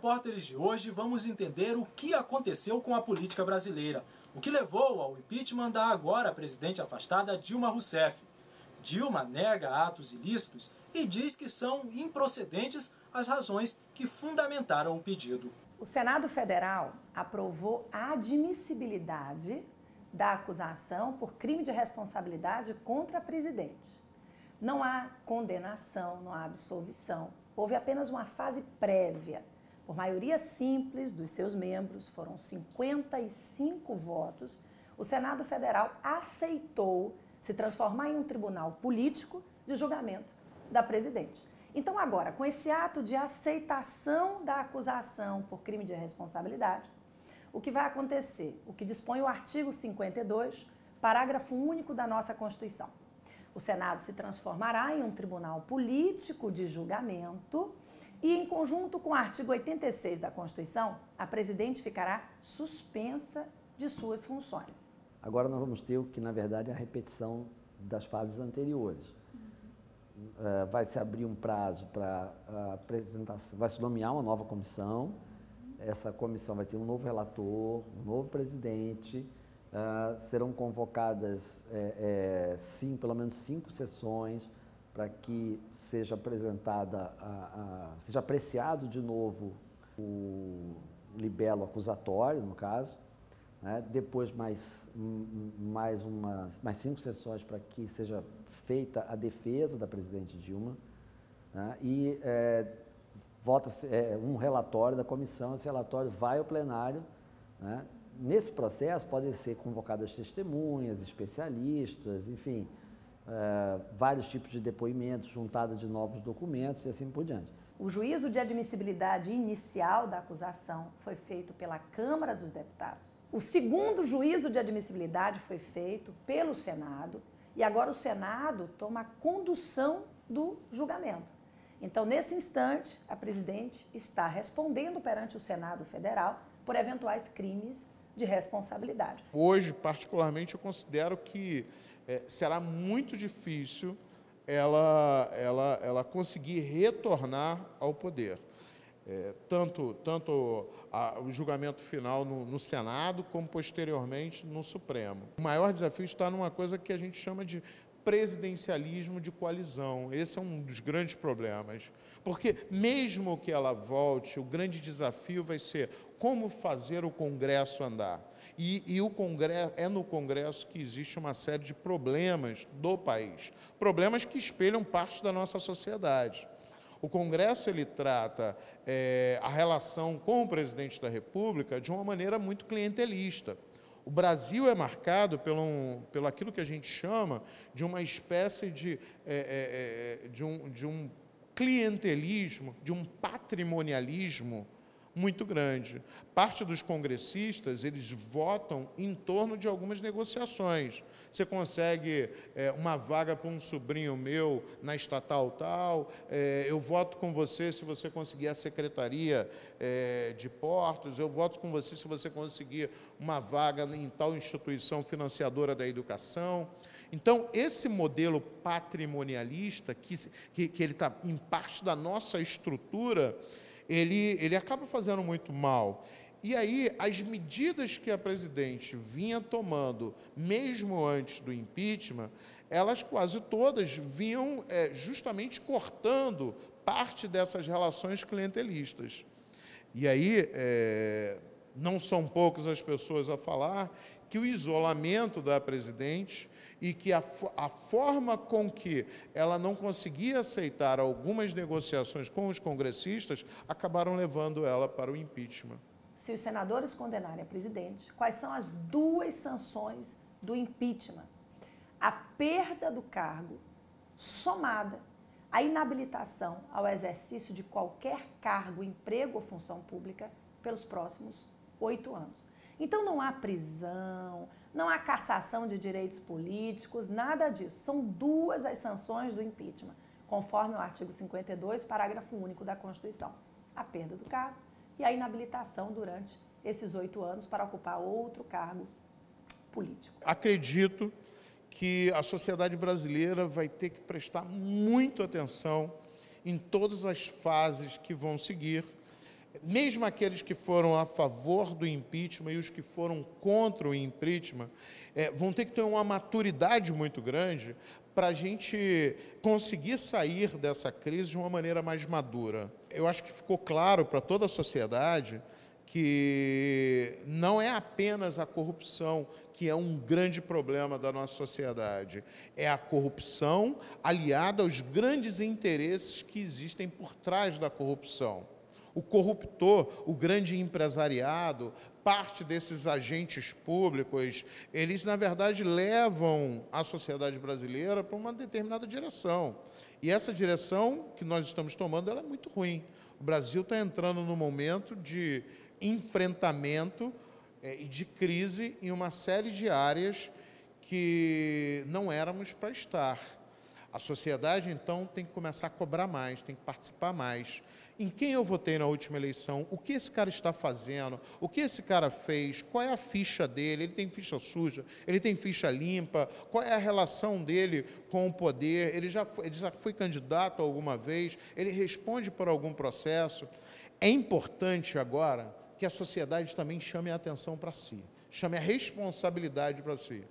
Repórteres de hoje vamos entender o que aconteceu com a política brasileira, o que levou ao impeachment da agora presidente afastada Dilma Rousseff. Dilma nega atos ilícitos e diz que são improcedentes as razões que fundamentaram o pedido. O Senado Federal aprovou a admissibilidade da acusação por crime de responsabilidade contra a presidente. Não há condenação, não há absolvição. Houve apenas uma fase prévia. Por maioria simples dos seus membros, foram 55 votos, o Senado Federal aceitou se transformar em um tribunal político de julgamento da presidente. Então agora, com esse ato de aceitação da acusação por crime de responsabilidade, o que vai acontecer? O que dispõe o artigo 52, parágrafo único da nossa Constituição. O Senado se transformará em um tribunal político de julgamento e, em conjunto com o artigo 86 da Constituição, a presidente ficará suspensa de suas funções. Agora nós vamos ter o que, na verdade, é a repetição das fases anteriores. Vai se abrir um prazo para a apresentação, vai se nomear uma nova comissão, essa comissão vai ter um novo relator, um novo presidente, serão convocadas, pelo menos 5 sessões para que seja apresentada, seja apreciado de novo o libelo acusatório, no caso, né? Depois mais 5 sessões para que seja feita a defesa da presidente Dilma, né? E vota-se um relatório da comissão, esse relatório vai ao plenário, né? Nesse processo podem ser convocadas testemunhas, especialistas, enfim, vários tipos de depoimentos, juntada de novos documentos e assim por diante. O juízo de admissibilidade inicial da acusação foi feito pela Câmara dos Deputados. O segundo juízo de admissibilidade foi feito pelo Senado e agora o Senado toma a condução do julgamento. Então, nesse instante, a presidente está respondendo perante o Senado Federal por eventuais crimes de responsabilidade. Hoje, particularmente, eu considero que será muito difícil ela conseguir retornar ao poder. Tanto o julgamento final no Senado, como posteriormente no Supremo. O maior desafio está numa coisa que a gente chama de presidencialismo de coalizão. Esse é um dos grandes problemas. Porque, mesmo que ela volte, o grande desafio vai ser como fazer o Congresso andar. E o Congresso, é no Congresso que existe uma série de problemas do país. Problemas que espelham parte da nossa sociedade. O Congresso ele trata a relação com o presidente da República de uma maneira muito clientelista. O Brasil é marcado pelo aquilo que a gente chama de uma espécie de um clientelismo, de um patrimonialismo muito grande. Parte dos congressistas, eles votam em torno de algumas negociações. Você consegue uma vaga para um sobrinho meu na estatal tal, eu voto com você se você conseguir a secretaria de portos, eu voto com você se você conseguir uma vaga em tal instituição financiadora da educação. Então, esse modelo patrimonialista, que ele está em parte da nossa estrutura, ele acaba fazendo muito mal. E aí, as medidas que a presidente vinha tomando, mesmo antes do impeachment, elas quase todas vinham justamente cortando parte dessas relações clientelistas. E aí, não são poucas as pessoas a falar que o isolamento da presidente e que a forma com que ela não conseguia aceitar algumas negociações com os congressistas acabaram levando ela para o impeachment. Se os senadores condenarem a presidente, quais são as 2 sanções do impeachment? A perda do cargo somada à inabilitação ao exercício de qualquer cargo, emprego ou função pública pelos próximos 8 anos. Então não há prisão, não há cassação de direitos políticos, nada disso. São 2 as sanções do impeachment, conforme o artigo 52, parágrafo único da Constituição. A perda do cargo e a inabilitação durante esses 8 anos para ocupar outro cargo político. Acredito que a sociedade brasileira vai ter que prestar muita atenção em todas as fases que vão seguir, mesmo aqueles que foram a favor do impeachment e os que foram contra o impeachment, vão ter que ter uma maturidade muito grande para a gente conseguir sair dessa crise de uma maneira mais madura. Eu acho que ficou claro para toda a sociedade que não é apenas a corrupção que é um grande problema da nossa sociedade, é a corrupção aliada aos grandes interesses que existem por trás da corrupção. O corruptor, o grande empresariado, parte desses agentes públicos, eles, na verdade, levam a sociedade brasileira para uma determinada direção. E essa direção que nós estamos tomando, ela é muito ruim. O Brasil está entrando num momento de enfrentamento e de crise em uma série de áreas que não éramos para estar. A sociedade, então, tem que começar a cobrar mais, tem que participar mais. Em quem eu votei na última eleição? O que esse cara está fazendo? O que esse cara fez? Qual é a ficha dele? Ele tem ficha suja? Ele tem ficha limpa? Qual é a relação dele com o poder? Ele já foi candidato alguma vez? Ele responde por algum processo? É importante agora que a sociedade também chame a atenção para si, chame a responsabilidade para si.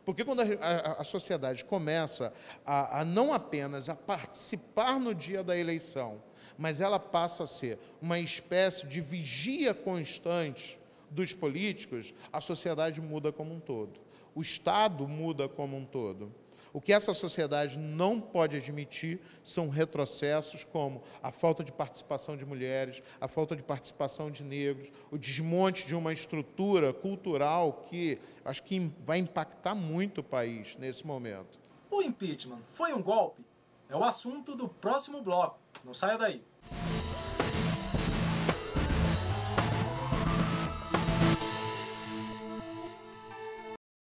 Porque quando a sociedade começa a não apenas a participar no dia da eleição, mas ela passa a ser uma espécie de vigia constante dos políticos, a sociedade muda como um todo. O Estado muda como um todo. O que essa sociedade não pode admitir são retrocessos como a falta de participação de mulheres, a falta de participação de negros, o desmonte de uma estrutura cultural que acho que vai impactar muito o país nesse momento. O impeachment foi um golpe? É o assunto do próximo bloco. Não saia daí.